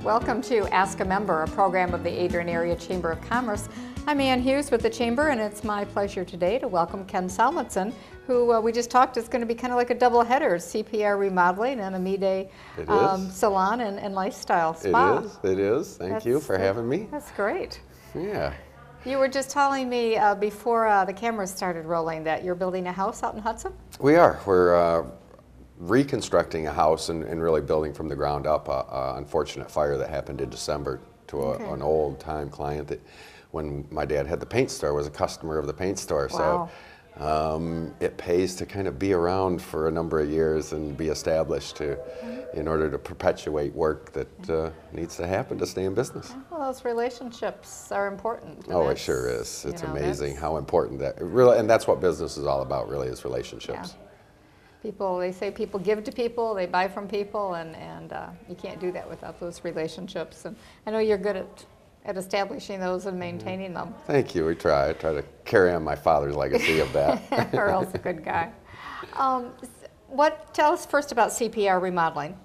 Welcome to Ask a Member, a program of the Adrian Area Chamber of Commerce. I'm Ann Hughes with the Chamber, and it's my pleasure today to welcome Ken Solmonson, who we just talked is going to be kind of like a double header, CPR remodeling and AMEDAI salon and lifestyle spa. It is. Thank you for having me. That's great. Yeah. You were just telling me before the cameras started rolling that you're building a house out in Hudson? We are. We're reconstructing a house and really building from the ground up. Unfortunate fire that happened in December to an old-time client that, when my dad had the paint store, was a customer of the paint store. Wow. So it pays to kind of be around for a number of years and be established in order to perpetuate work that needs to happen to stay in business. Well, those relationships are important. Oh, it sure is. It's amazing how important that really, and that's what business is all about, really, is relationships. Yeah. They say people give to people, they buy from people, and you can't do that without those relationships. And I know you're good at establishing those and maintaining them. Thank you. I try to carry on my father's legacy of that. Earl's a good guy. Tell us first about CPR remodeling.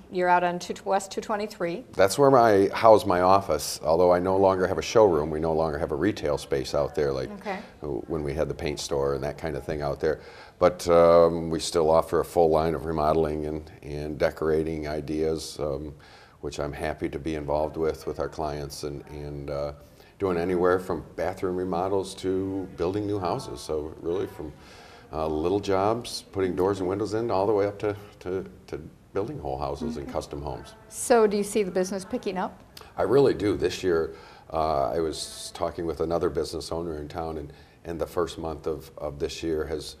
You're out on West 223. That's where I house my office. Although I no longer have a showroom, we no longer have a retail space out there like when we had the paint store and that kind of thing out there. But we still offer a full line of remodeling and decorating ideas, which I'm happy to be involved with our clients and doing anywhere from bathroom remodels to building new houses. So really from little jobs, putting doors and windows in, all the way up to building whole houses and custom homes. So do you see the business picking up? I really do. This year, I was talking with another business owner in town, and the first month of this year has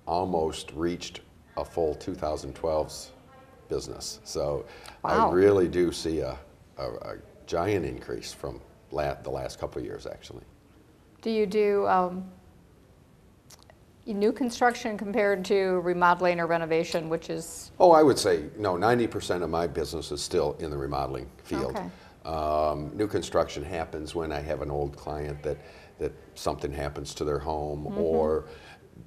almost reached a full 2012's business. So I really do see a giant increase from the last couple of years, actually. Do you do new construction compared to remodeling or renovation, which is? Oh, I would say, no, 90% of my business is still in the remodeling field. Okay. New construction happens when I have an old client that something happens to their home, or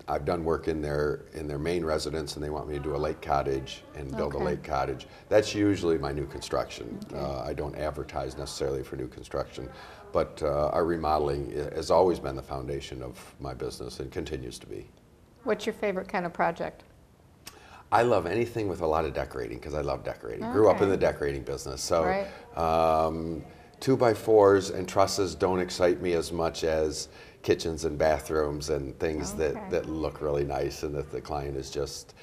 I've done work in their main residence and they want me to do a lake cottage and build a lake cottage. That's usually my new construction. I don't advertise necessarily for new construction, but our remodeling has always been the foundation of my business and continues to be. What's your favorite kind of project? I love anything with a lot of decorating because I love decorating. Grew up in the decorating business. So 2x4s and trusses don't excite me as much as kitchens and bathrooms and things that look really nice and that the client is just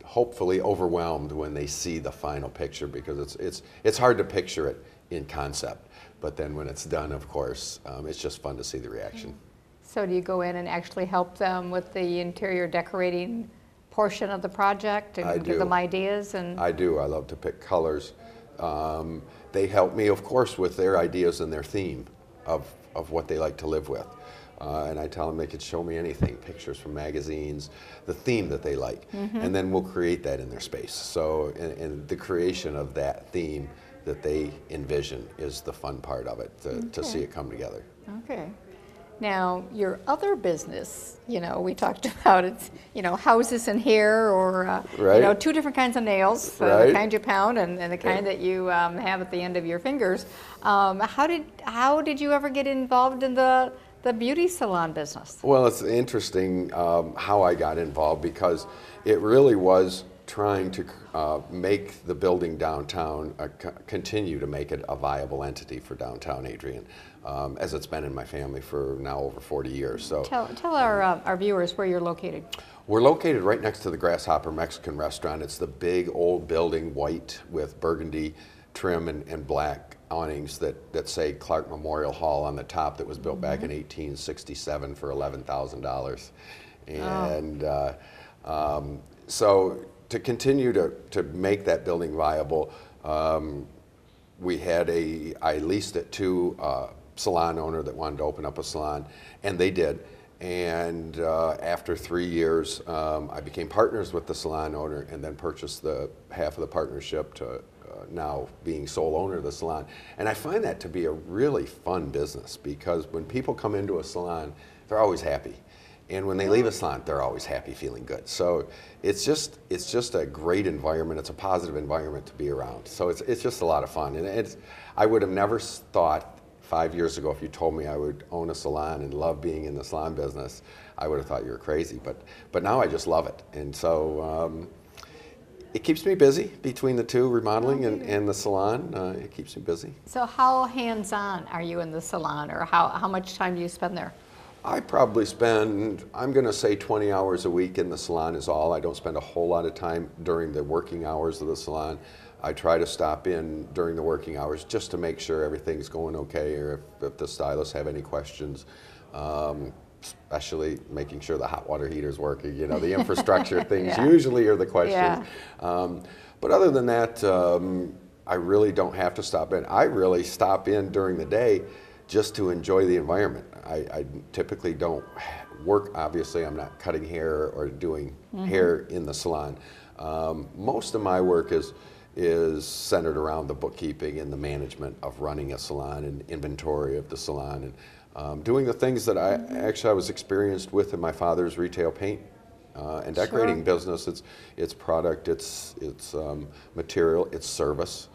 hopefully overwhelmed when they see the final picture, because it's hard to picture it in concept, but then when it's done, of course, it's just fun to see the reaction. So do you go in and actually help them with the interior decorating portion of the project and give them ideas? And I do. I love to pick colors. They help me, of course, with their ideas and their theme of what they like to live with. And I tell them they could show me anything, pictures from magazines, the theme that they like, and then we'll create that in their space. So in the creation of that theme that they envision is the fun part of it, to see it come together. Okay. Now, your other business, we talked about it's, houses and hair, or, two different kinds of nails, the kind you pound and the kind that you have at the end of your fingers. How did you ever get involved in the beauty salon business? Well, it's interesting how I got involved, because it really was trying to make the building downtown, continue to make it a viable entity for downtown Adrian, as it's been in my family for now over 40 years. So tell our viewers where you're located. We're located right next to the Grasshopper Mexican restaurant. It's the big old building, white with burgundy trim and black awnings that say Clark Memorial Hall on the top, that was built back in 1867 for $11,000. And so to continue to make that building viable, I leased it to a salon owner that wanted to open up a salon, and they did. And after 3 years, I became partners with the salon owner, and then purchased the half of the partnership to now being sole owner of the salon. And I find that to be a really fun business, because when people come into a salon, they're always happy. And when they leave a salon, they're always happy, feeling good. So it's just a great environment. It's a positive environment to be around. So it's just a lot of fun. And I would have never thought 5 years ago, if you told me I would own a salon and love being in the salon business, I would have thought you were crazy. But now I just love it. And so it keeps me busy between the two, remodeling and the salon. It keeps me busy. So how hands-on are you in the salon, or how much time do you spend there? I probably spend, I'm going to say 20 hours a week in the salon is all. I don't spend a whole lot of time during the working hours of the salon. I try to stop in during the working hours just to make sure everything's going okay, or if the stylists have any questions, especially making sure the hot water heater's working. You know, the infrastructure things usually are the questions. But other than that, I really don't have to stop in. I really stop in during the day just to enjoy the environment. I typically don't work, obviously. I'm not cutting hair or doing hair in the salon. Most of my work is centered around the bookkeeping and the management of running a salon and inventory of the salon, and doing the things that I was experienced with in my father's retail paint and decorating business. It's product, it's material, it's service.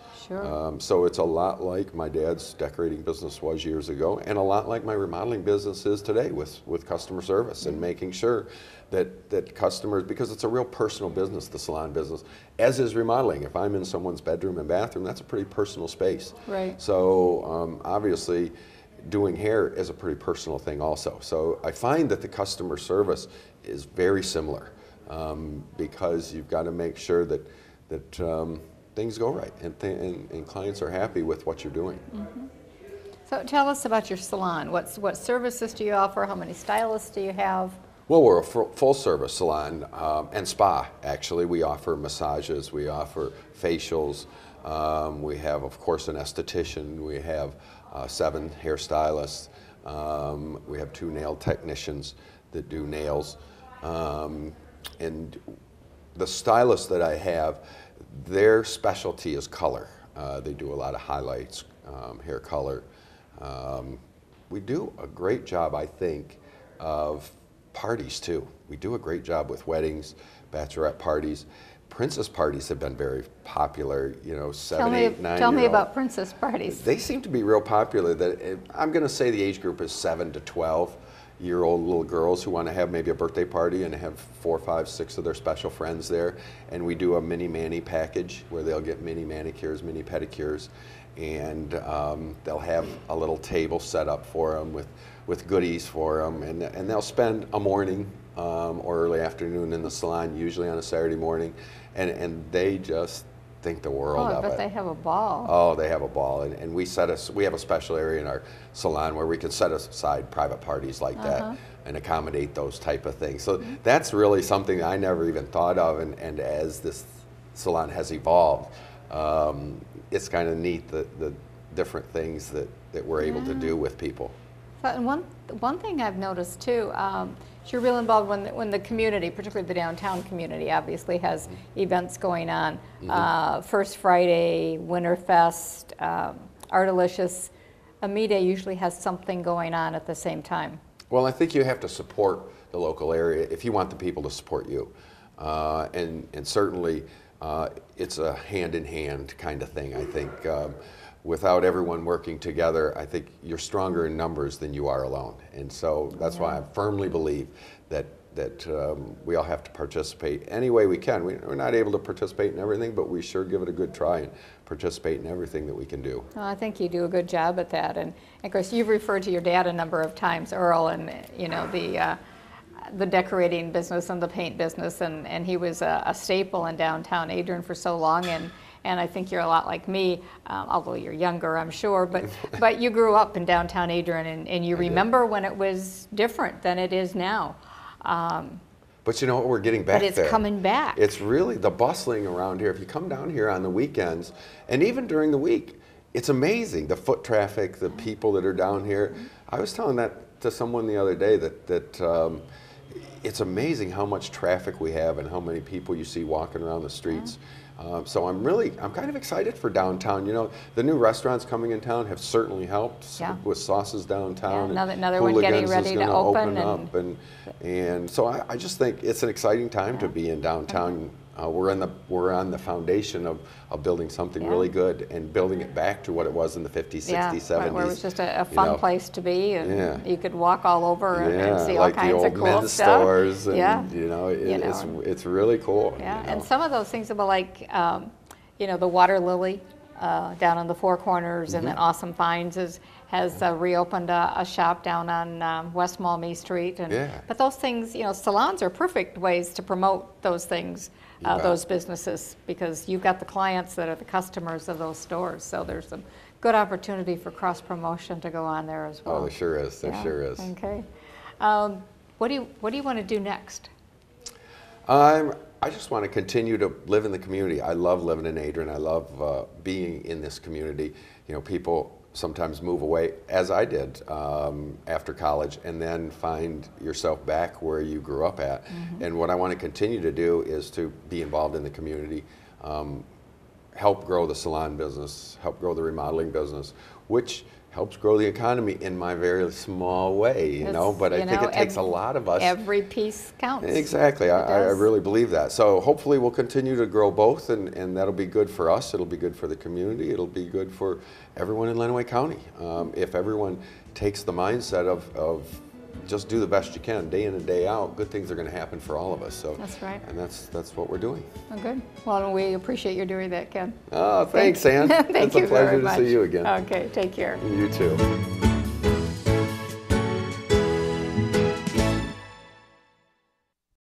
So it's a lot like my dad's decorating business was years ago, and a lot like my remodeling business is today with customer service and making sure that customers, because it's a real personal business, the salon business, as is remodeling. If I'm in someone's bedroom and bathroom, that's a pretty personal space. Right. So obviously doing hair is a pretty personal thing also. So I find that the customer service is very similar because you've got to make sure that things go right and clients are happy with what you're doing. So tell us about your salon. What services do you offer? How many stylists do you have? Well, we're a full service salon and spa, actually. We offer massages, we offer facials, we have, of course, an esthetician, we have 7 hairstylists, we have 2 nail technicians that do nails, and the stylists that I have, their specialty is color. They do a lot of highlights, hair color. We do a great job, I think, of parties too. We do a great job with weddings, bachelorette parties. Princess parties have been very popular, you know, 7, 8, 9 Tell me about princess parties. They seem to be real popular. I'm going to say the age group is 7 to 12-year-old little girls who want to have maybe a birthday party and have 4, 5, 6 of their special friends there. And we do a mini mani package where they'll get mini manicures, mini pedicures, and they'll have a little table set up for them with goodies for them, and they'll spend a morning or early afternoon in the salon, usually on a Saturday morning, and they just think the world of it. But they have a ball. Oh, they have a ball, and we have a special area in our salon where we can set aside private parties like that and accommodate those type of things. So that's really something I never even thought of, and as this salon has evolved, it's kind of neat the different things that we're able to do with people. So, and one thing I've noticed too, you're real involved when the community, particularly the downtown community, obviously has events going on. First Friday, Winterfest, Artalicious. AMEDAI usually has something going on at the same time. Well, I think you have to support the local area if you want the people to support you, and certainly it's a hand-in-hand kind of thing. I think without everyone working together, I think you're stronger in numbers than you are alone. And so that's why I firmly believe that we all have to participate any way we can. We're not able to participate in everything, but we sure give it a good try and participate in everything that we can do. Well, I think you do a good job at that. And of course, you've referred to your dad a number of times, Earl, and you know, the decorating business and the paint business, and he was a staple in downtown Adrian for so long, and I think you're a lot like me, although you're younger, I'm sure, but you grew up in downtown Adrian, and you remember when it was different than it is now. But you know what, we're getting back there. But it's coming back. It's really the bustling around here. If you come down here on the weekends, and even during the week, it's amazing, the foot traffic, the people that are down here. I was telling that to someone the other day that it's amazing how much traffic we have and how many people you see walking around the streets. So I'm kind of excited for downtown. You know, the new restaurants coming in town have certainly helped with sauces downtown. Yeah, another one getting ready to open up, and so I just think it's an exciting time to be in downtown. We're on the foundation of building something really good and building it back to what it was in the 50s, 60s, 70s. Where it was just a fun place to be, and you could walk all over and see all like kinds the of old cool men's stuff. Stores, and it's really cool. Yeah, and some of those things about like the Water Lily down on the Four Corners, and then Awesome Finds has reopened a shop down on West Maumee Street. But those things, salons are perfect ways to promote those things, those businesses, because you've got the clients that are the customers of those stores. So there's some good opportunity for cross-promotion to go on there as well. Oh, there sure is. There sure is. Okay. What do you want to do next? I just want to continue to live in the community. I love living in Adrian. I love being in this community. People sometimes move away, as I did after college, and then find yourself back where you grew up at. And what I want to continue to do is to be involved in the community, help grow the salon business, help grow the remodeling business, which helps grow the economy in my very small way, but I think it takes a lot of us. Every piece counts. Exactly, I really believe that. So hopefully we'll continue to grow both, and that'll be good for us, it'll be good for the community, it'll be good for everyone in Lenawee County. If everyone takes the mindset of just do the best you can, day in and day out, good things are going to happen for all of us. So that's right. And that's what we're doing. Oh, good. Well, we appreciate you doing that, Ken. Oh, thanks, Ann. Thank you very much. It's a pleasure to see you again. Okay, take care. You too.